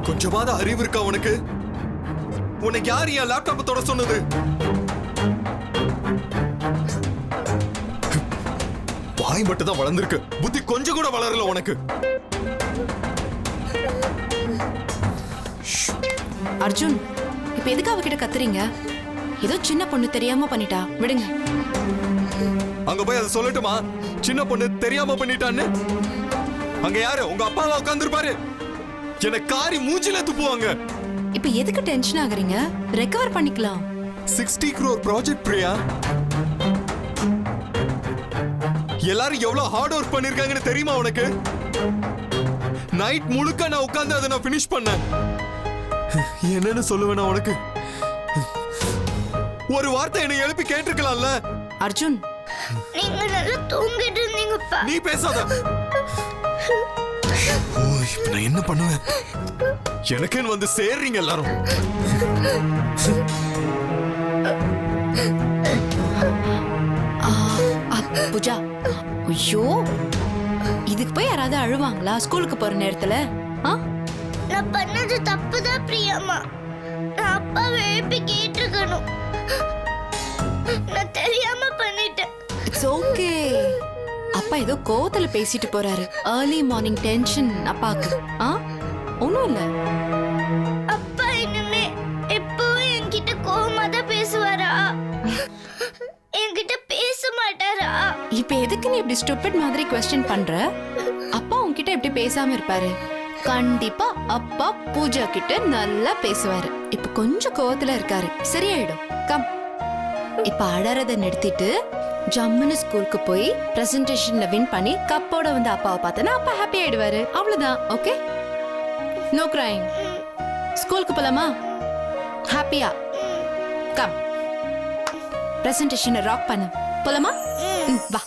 கொஞ்சமாவது அறிவு இருக்கா உனக்கு? உனக்கு யார் என் லேப்டாப் தொட சொன்னது? வாய் மட்டும் தான் வளர்ந்துருக்கு, புத்தி கொஞ்சம் கூட வளரல உனக்கு. அர்ஜுன், இப்ப எதுக்கு அவகிட்ட கத்துறீங்க? ஏதோ சின்ன பொண்ணு தெரியாம பண்ணிட்டா, விடுங்க. அங்க போய் அதை சொல்லட்டுமா? சின்ன பொண்ணு தெரியாம பண்ணிட்டான்னு. அங்க யாரு? உங்க அப்பாவா உட்கார்ந்திருப்பாரு. என்ன காரி மூஞ்சில துப்புவாங்க. இப்ப எதுக்கு டென்ஷன் ஆகுறீங்க? ரெக்கவர் பண்ணிக்கலாம். 60 crore ப்ராஜெக்ட் பிரியா. எல்லாரும் எவ்வளவு ஹார்ட் ஒர்க் பண்ணிருக்காங்கன்னு தெரியுமா உனக்கு? நைட் முழுக்க நான் உட்கார்ந்து அதை நான் ஃபினிஷ் பண்ணேன். என்னன்னு சொல்லுவேன் உனக்கு? ஒரு வார்த்தை என்னை எழுப்பி கேட்டிருக்கலாம்ல. அர்ஜுன், நீங்க நல்லா தூங்கிட்டு இருந்தீங்கப்பா. நீ பேசாத. இப்ப நான் என்ன பண்ணுவேன்? எனக்குன்னு வந்து சேர்றீங்க எல்லாரும். பூஜா, ஐயோ, இதுக்கு போய் யாராவது அழுவாங்களா ஸ்கூலுக்கு போற நேரத்துல? நான் பண்ணது தப்புதான் பிரியாமா. நான் அப்பாவை எழுப்பி கேட்டிருக்கணும். நான் தெரியாம பண்ணிட்டேன். It's okay. அப்பா ஏதோ கோவத்துல பேசிட்டு போறாரு. ஏர்லி மார்னிங் டென்ஷன் அப்பாக்கு. ஒண்ணும் இல்ல. அப்பா இனிமே எப்பவும் என்கிட்ட கோவமா தான் பேசுவாரா? என்கிட்ட பேச மாட்டாரா? இப்ப எதுக்கு நீ இப்படி ஸ்டூபிட் மாதிரி क्वेश्चन பண்ற? அப்பா உன்கிட்ட எப்படி பேசாம இருப்பாரு? கண்டிப்பா அப்பா பூஜா கிட்ட நல்லா பேசுவாரு. இப்ப கொஞ்சம் கோவத்துல இருக்காரு, சரியாயிடும். கம், இப்ப அடறத நிறுத்திட்டு ஜம்முன்னு ஸ்கூலுக்கு போய் பிரசன்டேஷன்ல வின் பண்ணி கப்போட வந்து அப்பாவை பார்த்தனா அப்பா ஹாப்பி ஆயிடுவாரு. அவ்வளவுதான். Okay, no crying. ஸ்கூலுக்கு போலாமா? ஹாப்பியா? கம், பிரசன்டேஷனை ராக் பண்ணு. போலாமா? வா.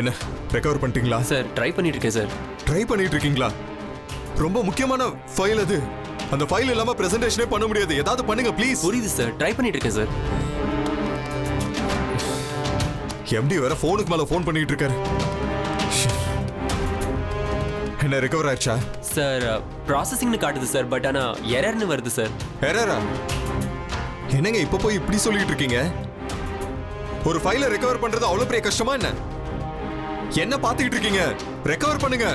என்ன ரெக்கவர் பண்ணிட்டீங்களா? சார் ட்ரை பண்ணிட்டு இருக்கேன் சார். ட்ரை பண்ணிட்டு இருக்கீங்களா? ரொம்ப முக்கியமான ஃபைல் அது. அந்த ஃபைல் இல்லாம பிரசன்டேஷனே பண்ண முடியாது. ஏதாவது பண்ணுங்க ப்ளீஸ். புரியுது சார், ட்ரை பண்ணிட்டு இருக்கேன் சார். எம்டி வேற ஃபோனுக்கு மேல ஃபோன் பண்ணிட்டு இருக்காரு. என்ன ரெக்கவர் ஆயிடுச்சா? சார் ப்ராசஸிங்னு காட்டுது சார், பட் ஆனா எரர்னு வருது சார். எரரா? என்னங்க இப்ப போய் இப்படி சொல்லிட்டு இருக்கீங்க? ஒரு ஃபைலை ரெக்கவர் பண்றது அவ்வளவு பெரிய கஷ்டமா என்ன? என்ன பாத்துக்கிட்டு இருக்கீங்க? ரெக்கவர் பண்ணுங்க.